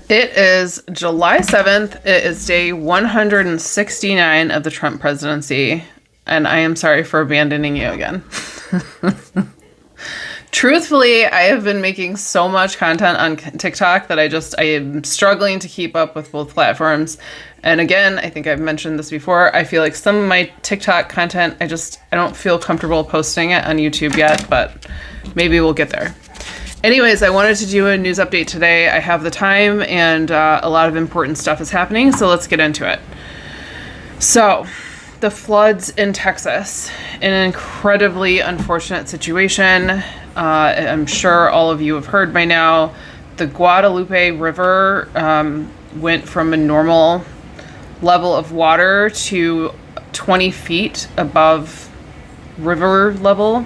It is July 7th. It is day 169 of the Trump presidency, and I am sorry for abandoning you again. Truthfully, I have been making so much content on TikTok that I am struggling to keep up with both platforms. And again, I think I've mentioned this before, I feel like some of my TikTok content, I don't feel comfortable posting it on YouTube yet, but maybe we'll get there. Anyways, I wanted to do a news update today. I have the time and a lot of important stuff is happening, so let's get into it. So, the floods in Texas, an incredibly unfortunate situation. I'm sure all of you have heard by now. The Guadalupe River went from a normal level of water to 20 feet above river level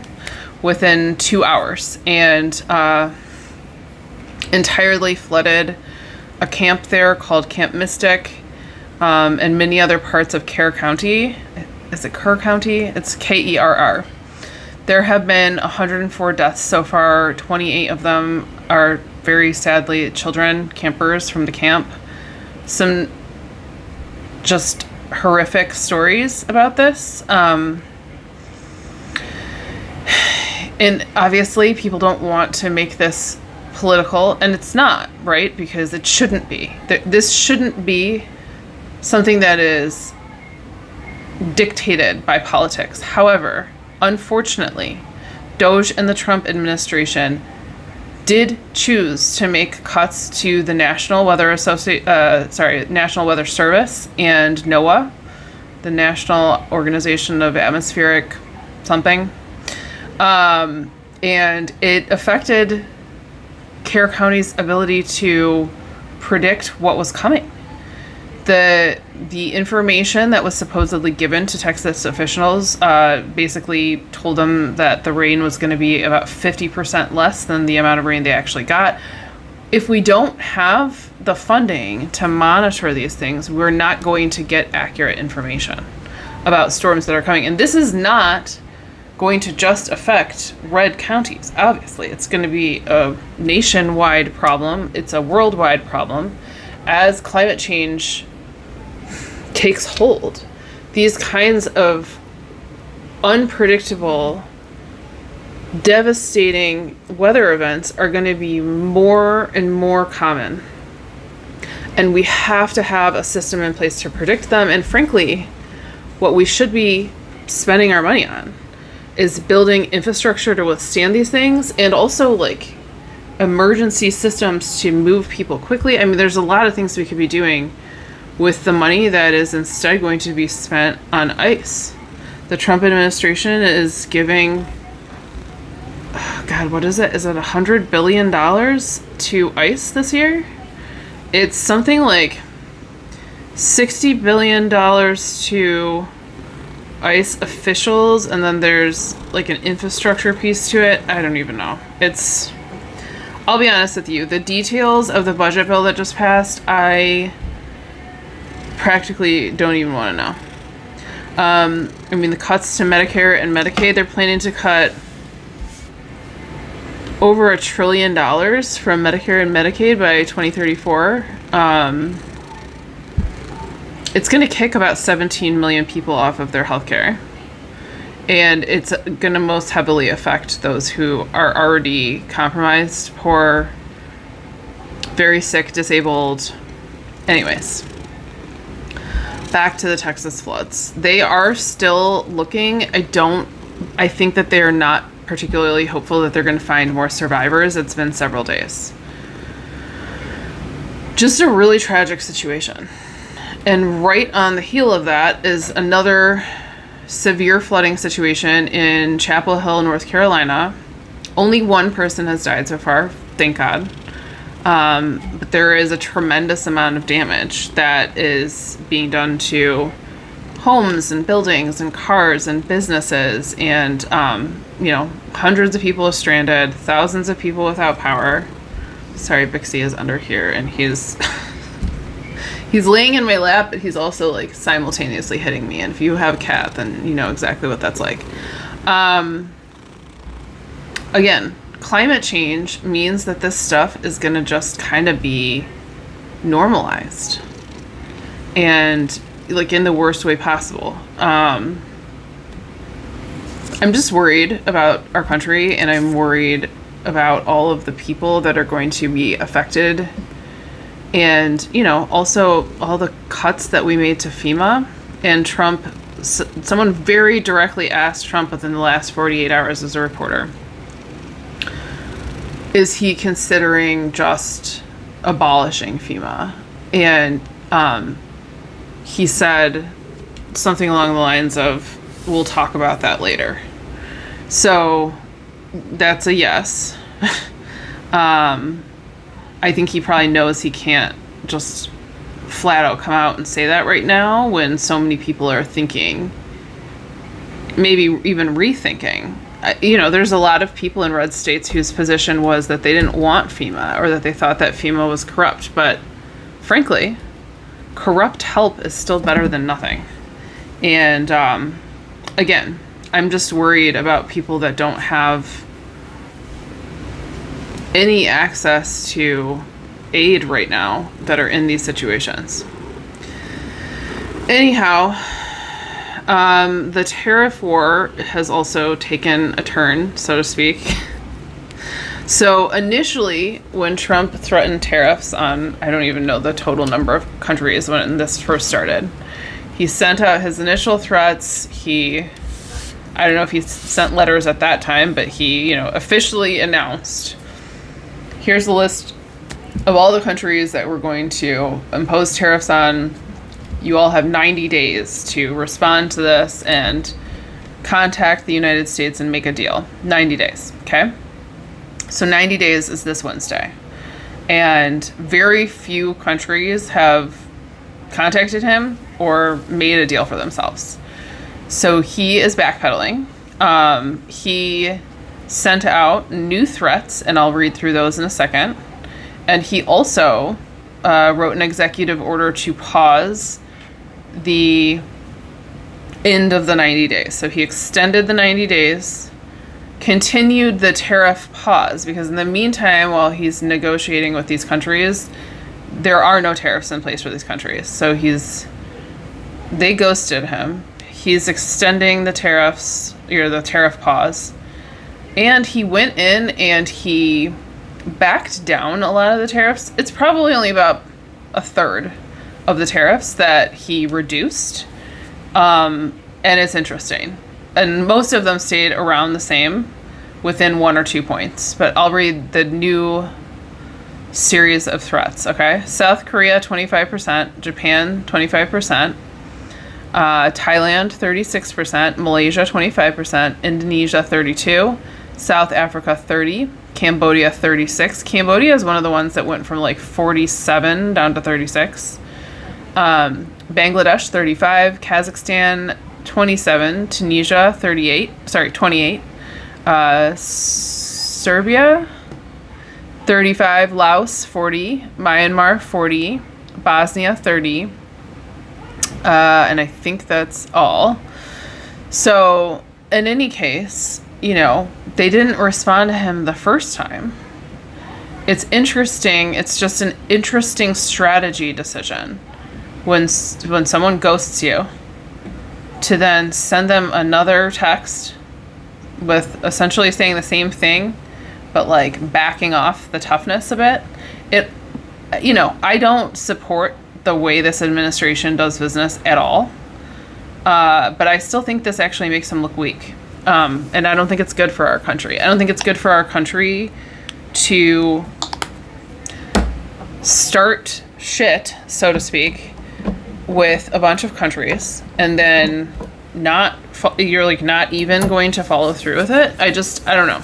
within 2 hours, and entirely flooded a camp there called Camp Mystic, and many other parts of Kerr County. Is it Kerr County? It's Kerr. There have been 104 deaths so far. 28 of them are very sadly children, campers from the camp. Some just horrific stories about this. And obviously people don't want to make this political, and it's not, right? Because it shouldn't be. This shouldn't be something that is dictated by politics. However, unfortunately, Doge and the Trump administration did choose to make cuts to the National Weather National Weather Service and NOAA, the National Organization of Atmospheric something. And it affected Kerr County's ability to predict what was coming. The information that was supposedly given to Texas officials basically told them that the rain was going to be about 50% less than the amount of rain they actually got. If we don't have the funding to monitor these things, we're not going to get accurate information about storms that are coming. And this is not going to just affect red counties. Obviously, it's going to be a nationwide problem. It's a worldwide problem. As climate change takes hold, these kinds of unpredictable, devastating weather events are going to be more and more common. And we have to have a system in place to predict them. And frankly, what we should be spending our money on is building infrastructure to withstand these things, and also like emergency systems to move people quickly. I mean, there's a lot of things we could be doing with the money that is instead going to be spent on ICE. The Trump administration is giving, God, what is it? Is it $100 billion to ICE this year? It's something like $60 billion to ICE officials, and then there's like an infrastructure piece to it. I don't even know. I'll be honest with you, the details of the budget bill that just passed, I practically don't even want to know. I mean, the cuts to Medicare and Medicaid, they're planning to cut over $1 trillion from Medicare and Medicaid by 2034. It's going to kick about 17 million people off of their health care. And it's going to most heavily affect those who are already compromised, poor, very sick, disabled. Anyways, back to the Texas floods. They are still looking. I think that they are not particularly hopeful that they're going to find more survivors. It's been several days. Just a really tragic situation. And right on the heel of that is another severe flooding situation in Chapel Hill, North Carolina. Only one person has died so far, thank God. But there is a tremendous amount of damage that is being done to homes and buildings and cars and businesses. And, hundreds of people are stranded, thousands of people without power. Sorry, Bixie is under here, and he's laying in my lap, but he's also like simultaneously hitting me. And if you have a cat, then you know exactly what that's like. Again, climate change means that this stuff is going to just kind of be normalized, and like in the worst way possible. I'm just worried about our country, and I'm worried about all of the people that are going to be affected. And, you know, also all the cuts that we made to FEMA. And Trump, someone very directly asked Trump within the last 48 hours as a reporter, is he considering just abolishing FEMA? And he said something along the lines of, we'll talk about that later. So that's a yes. I think he probably knows he can't just flat out come out and say that right now when so many people are thinking, maybe even rethinking. You know, there's a lot of people in red states whose position was that they didn't want FEMA, or that they thought that FEMA was corrupt. But frankly, corrupt help is still better than nothing. And again, I'm just worried about people that don't have any access to aid right now that are in these situations. Anyhow, the tariff war has also taken a turn, so to speak. So initially, when Trump threatened tariffs on, I don't even know the total number of countries when this first started, he sent out his initial threats. I don't know if he sent letters at that time, but he, officially announced, here's a list of all the countries that we're going to impose tariffs on. You all have 90 days to respond to this and contact the United States and make a deal. 90 days, okay? So 90 days is this Wednesday. And very few countries have contacted him or made a deal for themselves. So he is backpedaling. He sent out new threats, and I'll read through those in a second. And he also wrote an executive order to pause the end of the 90 days. So he extended the 90 days, continued the tariff pause, because in the meantime, while he's negotiating with these countries, there are no tariffs in place for these countries. So they ghosted him. He's extending the tariffs, the tariff pause. And he went in and he backed down a lot of the tariffs. It's probably only about a third of the tariffs that he reduced. And it's interesting. And most of them stayed around the same within 1 or 2 points. But I'll read the new series of threats, okay? South Korea, 25%. Japan, 25%. Thailand, 36%. Malaysia, 25%. Indonesia, 32%. South Africa, 30%. Cambodia, 36%. Cambodia is one of the ones that went from like 47 down to 36. Bangladesh, 35%. Kazakhstan, 27%. Tunisia, 28%. Serbia, 35%. Laos, 40%. Myanmar, 40%. Bosnia, 30%. And I think that's all. So, in any case, they didn't respond to him the first time. It's interesting. It's just an interesting strategy decision when someone ghosts you to then send them another text with essentially saying the same thing, but like backing off the toughness a bit. I don't support the way this administration does business at all. But I still think this actually makes them look weak. And I don't think it's good for our country. I don't think it's good for our country to start shit, so to speak, with a bunch of countries and then you're not even going to follow through with it. I don't know.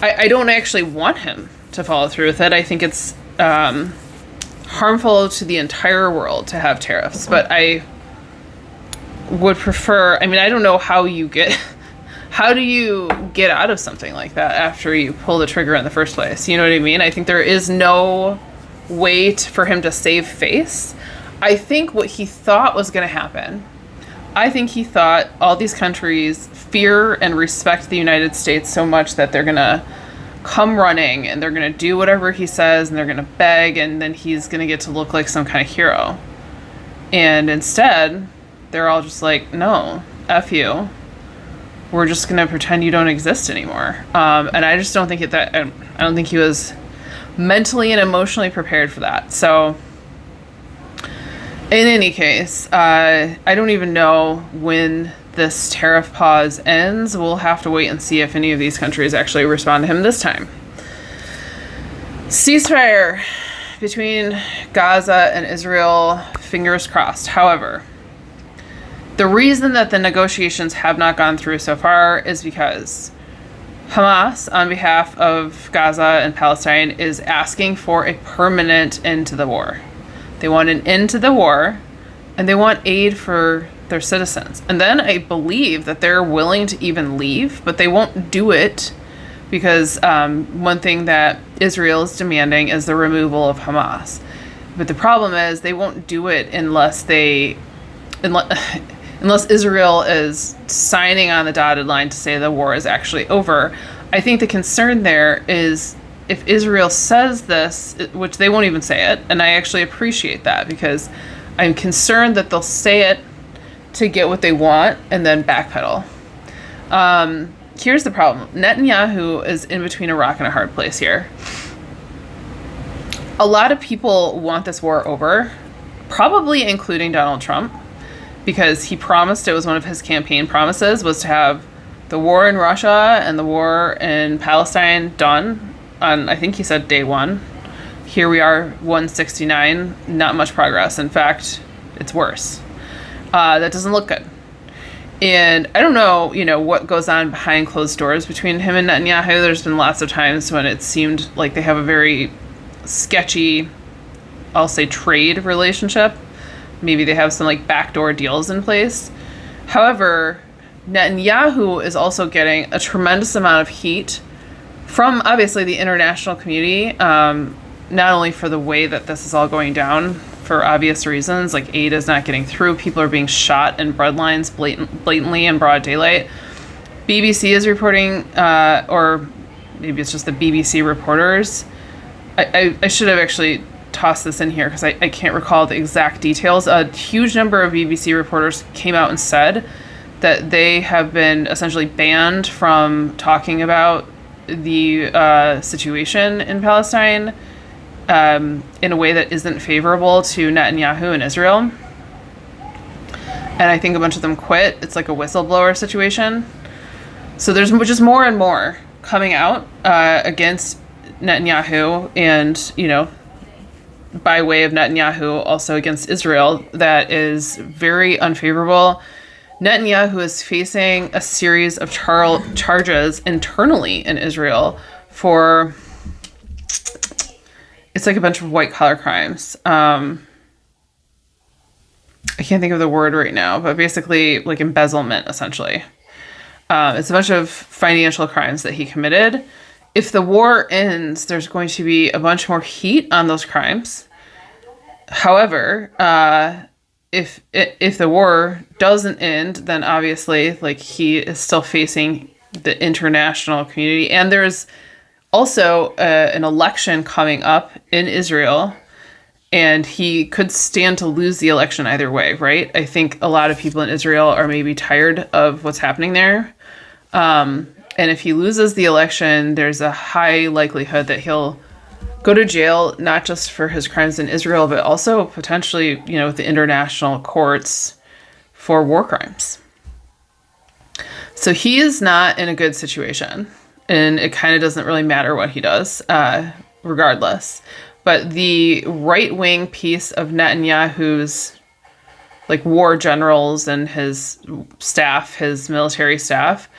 I don't actually want him to follow through with it. I think it's harmful to the entire world to have tariffs, but I would prefer, I don't know how do you get out of something like that after you pull the trigger in the first place? You know what I mean? I think there is no way for him to save face. I think what he thought was going to happen, I think he thought all these countries fear and respect the United States so much that they're going to come running and they're going to do whatever he says and they're going to beg, and then he's going to get to look like some kind of hero. And instead, they're all just like, no, F you. We're just going to pretend you don't exist anymore. And I just don't think I don't think he was mentally and emotionally prepared for that. So in any case, I don't even know when this tariff pause ends. We'll have to wait and see if any of these countries actually respond to him this time. Ceasefire between Gaza and Israel, fingers crossed. However, the reason that the negotiations have not gone through so far is because Hamas, on behalf of Gaza and Palestine, is asking for a permanent end to the war. They want an end to the war, and they want aid for their citizens. And then I believe that they're willing to even leave, but they won't do it because one thing that Israel is demanding is the removal of Hamas. But the problem is they won't do it unless Israel is signing on the dotted line to say the war is actually over. I think the concern there is if Israel says this, which they won't even say it, and I actually appreciate that because I'm concerned that they'll say it to get what they want and then backpedal. Here's the problem. Netanyahu is in between a rock and a hard place here. A lot of people want this war over, probably including Donald Trump, because he promised, it was one of his campaign promises, was to have the war in Russia and the war in Palestine done on, I think he said day one. Here we are, 169, not much progress. In fact, it's worse. That doesn't look good. And I don't know, what goes on behind closed doors between him and Netanyahu. There's been lots of times when it seemed like they have a very sketchy, I'll say, trade relationship. Maybe they have some backdoor deals in place. However, Netanyahu is also getting a tremendous amount of heat from obviously the international community, not only for the way that this is all going down for obvious reasons, like aid is not getting through, people are being shot in breadlines blatantly in broad daylight. BBC is reporting, or maybe it's just the BBC reporters. I should have actually toss this in here because I can't recall the exact details. A huge number of BBC reporters came out and said that they have been essentially banned from talking about the situation in Palestine in a way that isn't favorable to Netanyahu and Israel. And I think a bunch of them quit. It's like a whistleblower situation. So there's just more and more coming out against Netanyahu and, by way of Netanyahu, also against Israel, that is very unfavorable. Netanyahu is facing a series of charges internally in Israel for, it's like a bunch of white-collar crimes. I can't think of the word right now, but basically like embezzlement, essentially. It's a bunch of financial crimes that he committed. If the war ends, there's going to be a bunch more heat on those crimes. However, if the war doesn't end, then obviously, he is still facing the international community. And there's also an election coming up in Israel, and he could stand to lose the election either way, right? I think a lot of people in Israel are maybe tired of what's happening there. And if he loses the election, there's a high likelihood that he'll go to jail, not just for his crimes in Israel, but also potentially, with the international courts for war crimes. So he is not in a good situation, and it kind of doesn't really matter what he does, regardless. But the right-wing piece of Netanyahu's, war generals and his staff, his military staff,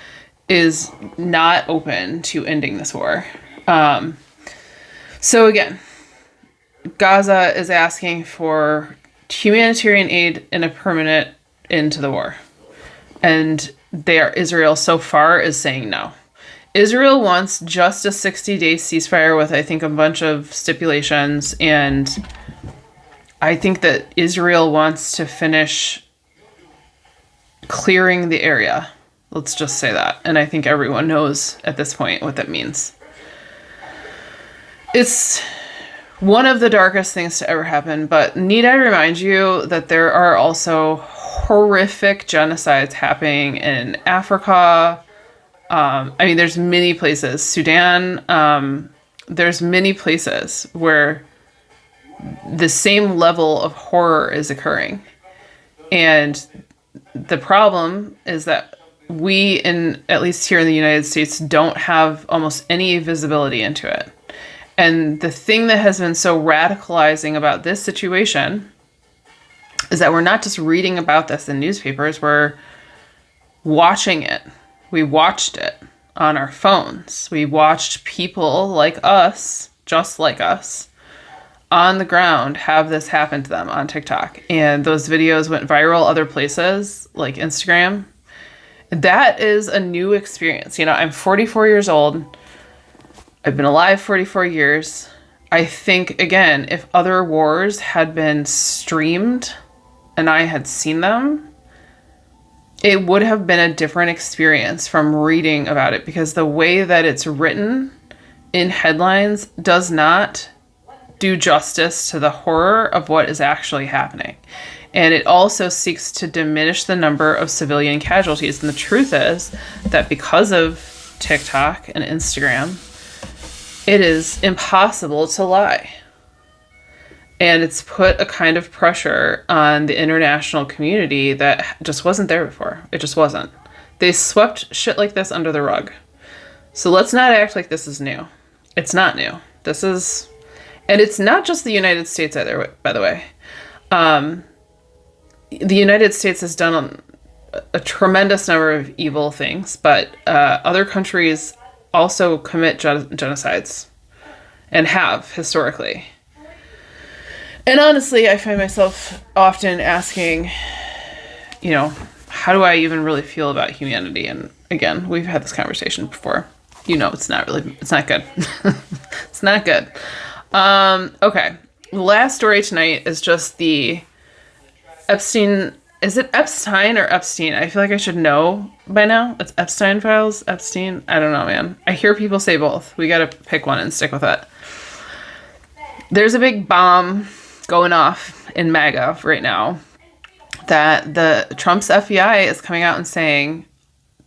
is not open to ending this war. So again, Gaza is asking for humanitarian aid and a permanent end to the war. And Israel so far is saying no. Israel wants just a 60-day ceasefire with, I think, a bunch of stipulations. And I think that Israel wants to finish clearing the area. Let's just say that. And I think everyone knows at this point what that means. It's one of the darkest things to ever happen, but need I remind you that there are also horrific genocides happening in Africa. I mean, there's many places. Sudan, there's many places where the same level of horror is occurring. And the problem is that we, at least here in the United States, don't have almost any visibility into it. And the thing that has been so radicalizing about this situation is that we're not just reading about this in newspapers, we're watching it. We watched it on our phones. We watched people like us, just like us, on the ground have this happen to them on TikTok. And those videos went viral other places like Instagram. That is a new experience. You know, I'm 44 years old. I've been alive 44 years. I think, again, if other wars had been streamed and I had seen them, it would have been a different experience from reading about it, because the way that it's written in headlines does not do justice to the horror of what is actually happening. And it also seeks to diminish the number of civilian casualties. And the truth is that because of TikTok and Instagram, it is impossible to lie. And it's put a kind of pressure on the international community that just wasn't there before. It just wasn't. They swept shit like this under the rug. So let's not act like this is new. It's not new. This is... And it's not just the United States either, by the way. The United States has done a tremendous number of evil things, but other countries also commit genocides and have historically. And honestly, I find myself often asking, you know, how do I even really feel about humanity? And again, we've had this conversation before. You know, it's not good. It's not good. Okay. The last story tonight is just the Epstein. Is it Epstein or Epstein? I feel like I should know by now. It's Epstein files, Epstein. I don't know, man. I hear people say both. We got to pick one and stick with it. There's a big bomb going off in MAGA right now that the Trump's FBI is coming out and saying,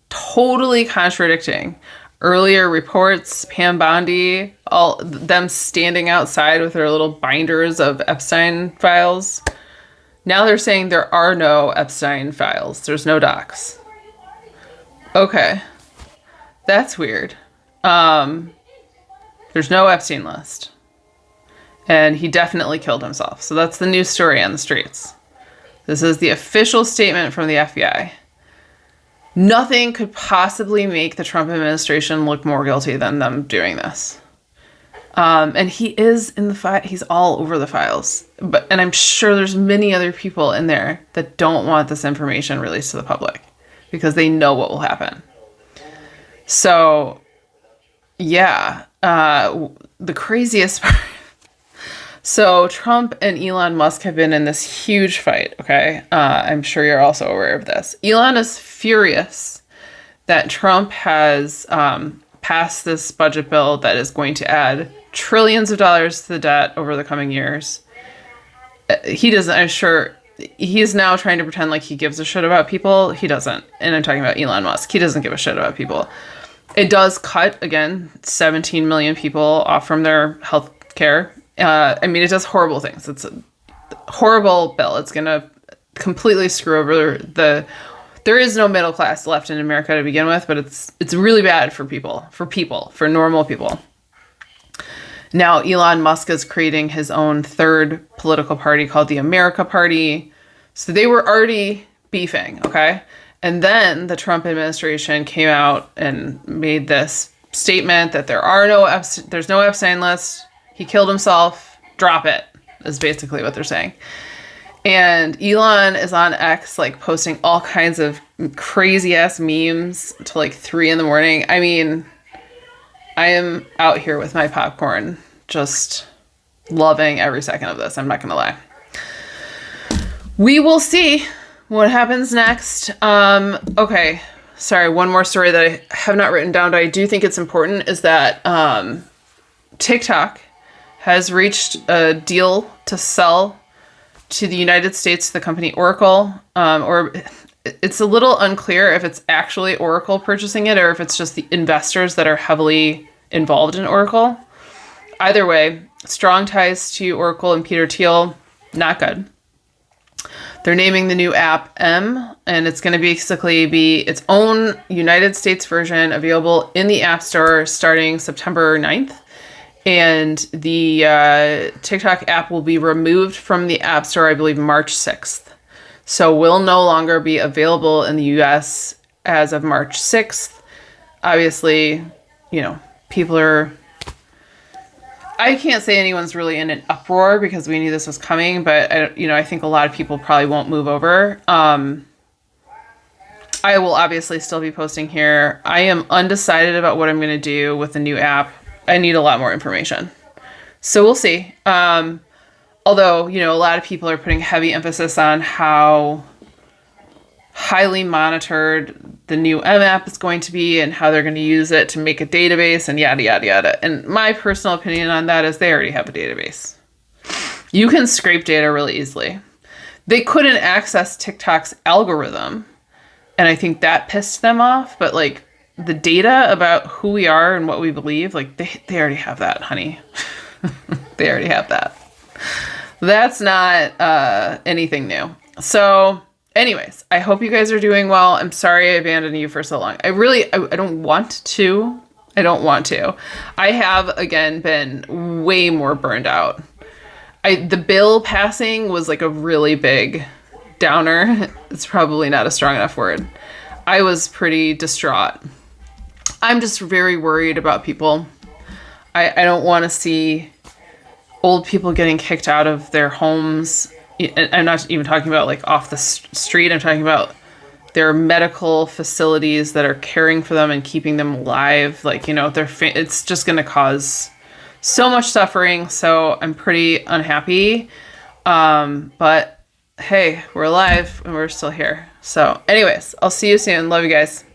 totally contradicting earlier reports. Pam Bondi, all them standing outside with their little binders of Epstein files. Now they're saying there are no Epstein files. There's no docs. Okay. That's weird. There's no Epstein list. And he definitely killed himself. So that's the new story on the streets. This is the official statement from the FBI. Nothing could possibly make the Trump administration look more guilty than them doing this. And he is in the he's all over the files. And I'm sure there's many other people in there that don't want this information released to the public because they know what will happen. So, yeah, the craziest part. So Trump and Elon Musk have been in this huge fight, okay? I'm sure you're also aware of this. Elon is furious that Trump has passed this budget bill that is going to add trillions of dollars to the debt over the coming years. He doesn't, I'm sure, he's now trying to pretend like he gives a shit about people. He doesn't. And I'm talking about Elon Musk. He doesn't give a shit about people. It does cut, again, 17 million people off from their health care. I mean, it does horrible things. It's a horrible bill. It's going to completely screw over there is no middle class left in America to begin with, but it's really bad for normal people. Now, Elon Musk is creating his own third political party called the America Party. So they were already beefing, okay? And then the Trump administration came out and made this statement that there's no Epstein list. He killed himself. Drop it, is basically what they're saying. And Elon is on X, like, posting all kinds of crazy-ass memes till, like, 3 a.m. I mean, I am out here with my popcorn, just loving every second of this. I'm not going to lie. We will see what happens next. Okay. Sorry, one more story that I have not written down, but I do think it's important, is that TikTok has reached a deal to sell to the United States the company Oracle, or it's a little unclear if it's actually Oracle purchasing it or if it's just the investors that are heavily involved in Oracle. Either way, strong ties to Oracle and Peter Thiel, not good. They're naming the new app M, and it's going to basically be its own United States version available in the App Store starting September 9th. And the TikTok app will be removed from the App Store, I believe, March 6th. So will no longer be available in the US as of March 6th. Obviously, you know, people are... I can't say anyone's really in an uproar because we knew this was coming, but I think a lot of people probably won't move over. I will obviously still be posting here. I am undecided about what I'm going to do with the new app. I need a lot more information. So we'll see. Although, you know, a lot of people are putting heavy emphasis on how highly monitored the new M app is going to be and how they're going to use it to make a database and yada, yada, yada. And my personal opinion on that is they already have a database. You can scrape data really easily. They couldn't access TikTok's algorithm, and I think that pissed them off. But, like, the data about who we are and what we believe, like, they already have that, honey. They already have that. That's not anything new. So... anyways, I hope you guys are doing well. I'm sorry I abandoned you for so long. I don't want to. I don't want to. I have, again, been way more burned out. The bill passing was like a really big downer. It's probably not a strong enough word. I was pretty distraught. I'm just very worried about people. I don't want to see old people getting kicked out of their homes. I'm not even talking about like off the street. I'm talking about their medical facilities that are caring for them and keeping them alive. Like, you know, it's just going to cause so much suffering. So I'm pretty unhappy. But hey, we're alive and we're still here. So anyways, I'll see you soon. Love you guys.